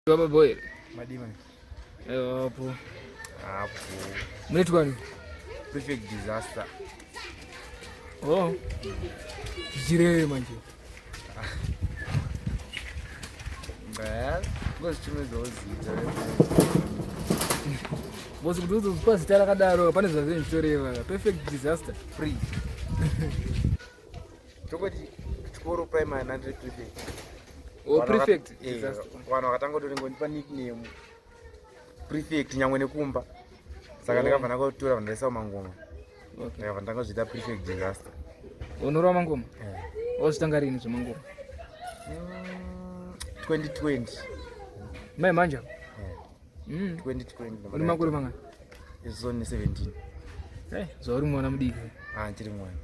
Baba boy. Madima. Hapo. Hapo. Mletu gani? Prefect disaster. Oh. Jire manje. Mbare. Ngozi chimezozi. Bosi kududu pasi tala kadaro pane zvazenye chitoreva. Perfect disaster. Free. Tokoti chikoro primary 100 prefect. Oh, prefect disaster. Vanhu vakatanga kutoningonipa nickname prefect nyangwe nekumba. Saka ndakabva ndakotora vandaisa mangoma. Okay. Ndakabva ndangozvita prefect disaster. Unorwa mangoma? Wazvitanga rini zvemangoma? 2020. Mai manja? 2020. Uri makore mangani? Izoni 17. Zvauri mwana mudiki? Ndiri mwana.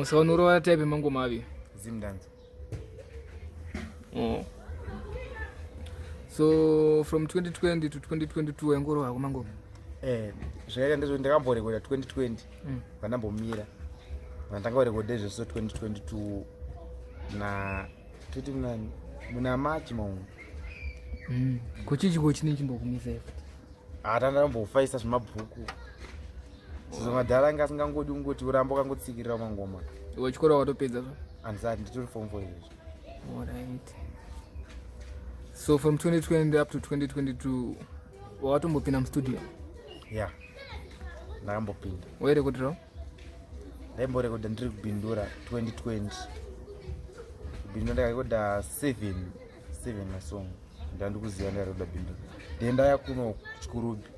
Saka unorwa type mangoma avi? Zimdancehall. Oh. So from 2020 to 2022 wangorwa kumangoma? Zvakaita ndizvo ndakamborekoda 2020. Vandambomira. Vandangarekoda zveso 2022 na tuti muna March maungu. Kuchichiko chini chimbokumisa ife? Ndambofaisa zvemabhuku. Sezvo madhara anga asingangodi ungoti uramba wakangotsikirira mangoma. Iwe chikora watopedza zvo? Handisati nditori form 4 izvo. Alright. So from 2020 up to 2022 watombopinda mustudio? Yeah. Ndakambopinda. Wairekoderawo? Ndaimborekoda ndiri kubhindura 2020. Kubhindura ndakarekoda 7 masong. Ndandikuziva ndakarekoda bhindura. Then ndaya kuno kuchikurubi.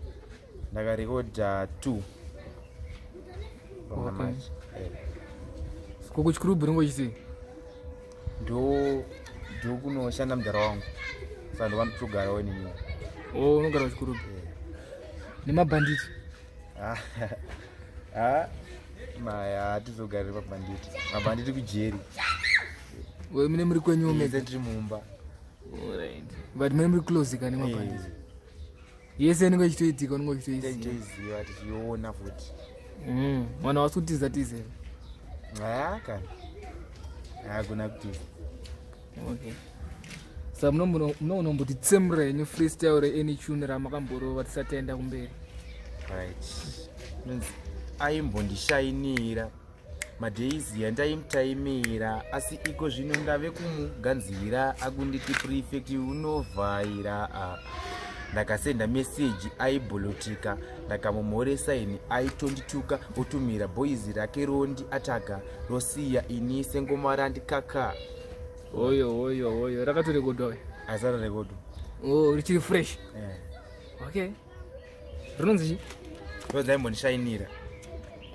Ndakarekoda 2. Okay. Kuchikurubi ringochisi? Ndo kunoshanda mudhara wangu. Saka ndokandotogarawo nini. Oh, unogara kuchikurubi? Nemabhanditi? Maya hatizogari mabhanditi. Mabhanditi kujeri. Wewe mune muri kwenyu meze tiri mumba. Alright. But mune muri close kani mabhanditi? Yese ningo chitoitika unongo chitoiziva. Chitoiziva tichiona futi. Mwana wasutiza tize. Kani. Hakuna kutiza. Okay. Saka munomboti tsemura yenyu freestyle any tune ramakamboro tisatenda kumberi. Right. Aimbondishainira madheizi yandaimutaimira asi iko zvino ndave kumuganzira akunditi prefect unovhaira ndakasenda meseji aibholotika ndakamumhoresa ini aitondituka otumira bhoizi rake rondi ataka rosiya ini sengoma randikaka. Oyo rakatorekodwa we? Asara rekodo. Richiri fresh? Okay. Rinonzi chi? Roza imbondishainira.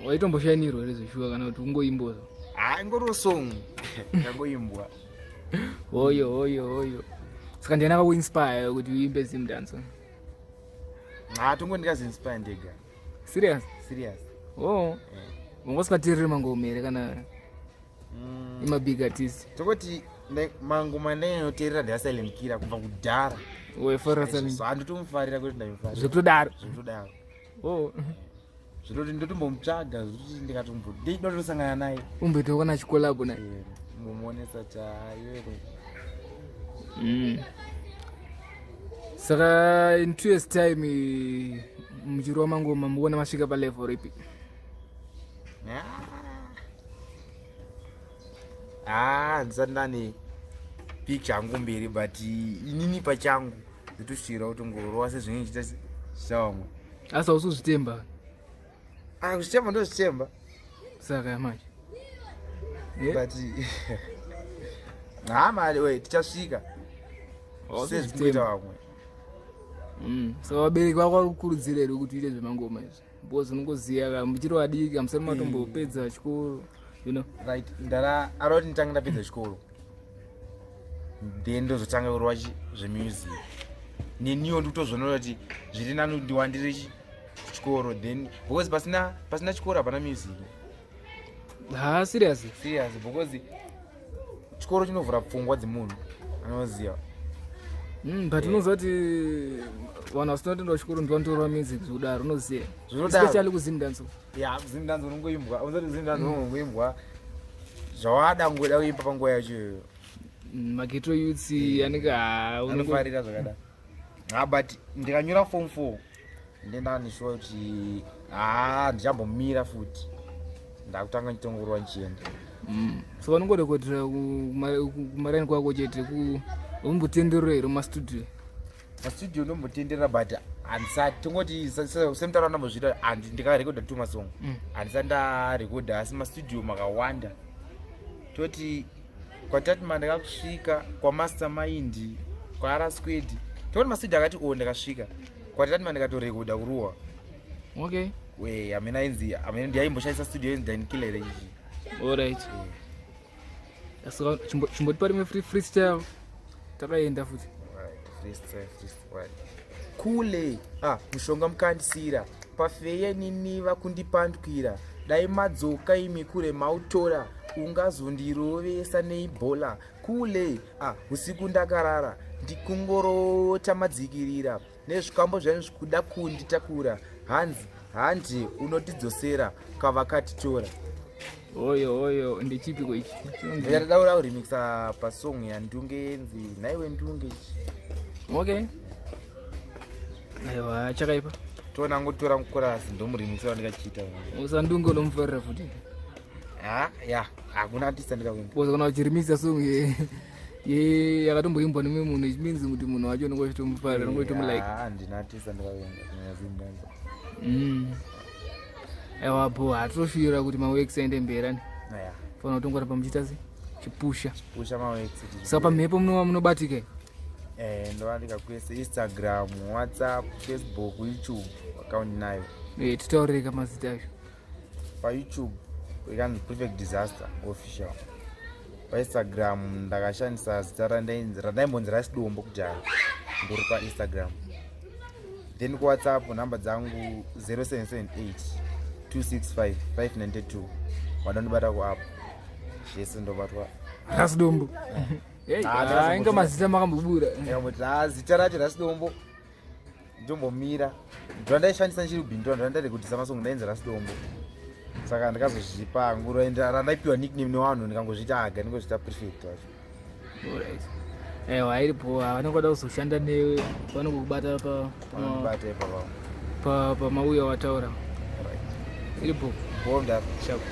Waitomboshainirwa here zveshuwa kana kuti ungoimboza? Ingori song. Ndangoimbwa. Oyo. Saka ndiana kakuinspire kuti uimbe Zimdancehall? Tongo ndikazinspire ndega. Serious? Serious. Ungosingateereri mangoma here kana imabig artist? Tokoti mangoma ndainoteerera ndasalemukira kubva kudhara. Wefarira silent? Handitomufarira kuti ndaimufarira. Zvekutodaro? Zvekutodaro. Zvekuti ndotombomutsvaga zvekuti ndikatoda kutosangana naye. Umboitawo kana chikolabo naye? Mumonesa chaiwero. Saka in 2 years time muchirwa mangoma muona masvika palevel ripi? Handisati ndane picture yangu mberi but inini pachangu nditosvira kuti ngorwa sezvinenge ndichita zvavamwe. Asi hausuzvitemba? Kuzvitemba ndozvitemba. Saka yamanje? But mari tichasvika sezvikuita vamwe. Saka vabereki vako vakukurudzira here kuti uite zvemangoma izvi? Because unongoziva muchiri vadiki hamusati matombopedza chikoro, you know? Right. Aroti nditanga ndapedza chikoro. Then ndozotanga kurwa zvemusic. Neniwo ndikutozvoona kuti zviri nani ndiwandire chikoro then because pasina chikoro hapana music. Serious? Serious because chikoro chinovhura pfungwa dzemunhu anoziva. But unoziva kuti vanhu vasinotendawo chikoro ndivanotorwa music zvekudaro unoziva? Especially kuZimdancehall. Zimdancehall unongoimbwa. Unozoti Zimdancehall unongoimbwa zvawada ngoda kuimba panguva yacho iyoyo. mageto youths anenge anofarira zvakadaro. But ndikanyora form 4 ndendanishuwa kuti ndichambomira futi ndakutanga chitongorwa nchienda. So vanongorekodera kumaraini kwako chete umbotenderera here mumastudio? Mastudio ndombotenderera but handisati tongoti semutaura ndambozvita ndikarekodha 2 masong handisati ndarekodha asi mastudio makawanda toti kwatati mandakakusvika kwamastermind kwaarasquid toti mastudio akati ndakasvika kwatati mandikatorekodha kuruwa. Okay. Amene ainzi amene ndiyaimboshandisa studio yenzi ndainikilere izvi. Alright. So chimboti pari freestyle takaenda futi. Freestyle. Kule mushonga mukandisira pafeye nini vakundipandukira dai madzoka imi kure mautora ungazondirovesa neibhola kule usiku ndakarara ndikungorota madzikirira nezvikambo zvanyu zvikuda kunditakura hanzi unotidzosera kavakatitora. Oyo ndichipiko ichi? Ndadaura kuremixa pasong yandunge nzi naiwe ndunge ichi. Okay. Aiwa chakaipa. Tona ngotora mukorasi ndomuremixa wandikachiita. Usandunge unomufarira futi. Hakuna artist ndikakwenda. Boza kana uchiremixa song yakatomboimbwa nemwe munhu it means kuti munhu wacho unenge uchitomufarira unenge uchitomulike. Handina artist ndikakwenda kunyanya Zimdancehall. Aiwa bo hatosvira kuti maworks aende mberi ani. Fana kutongora pamuchita se chipusha maworks. Saka pamhepo munobatika. Ndovandika kwese Instagram, WhatsApp, Facebook, YouTube account nayo. Titaureka mazita acho. PaYouTube ikanzi Prefect Disaster Official. PaInstagram ndakashandisa zita randaimbonzi Rasidombo kudhaya ndiri paInstagram. Then kuWhatsApp namba dzangu 0778 265 592 wadandibata kuapo zvese ndobatwa Rasidombo. Inga mazita makambobura. Zita racho Rasidombo ndombomira ndoandaishandisa nchiri kubhindu ndoandarekutisa masongo ndainzi Rasidombo saka ndikazozvipa nguru randaipiwa nickname nevanhu ndikangozvita haga ndingozvita Prefect wacho. Alright. Aiwa iripo vanongoda kuzoshanda newe vanongokubata pamauya wataura iripo bonda shako.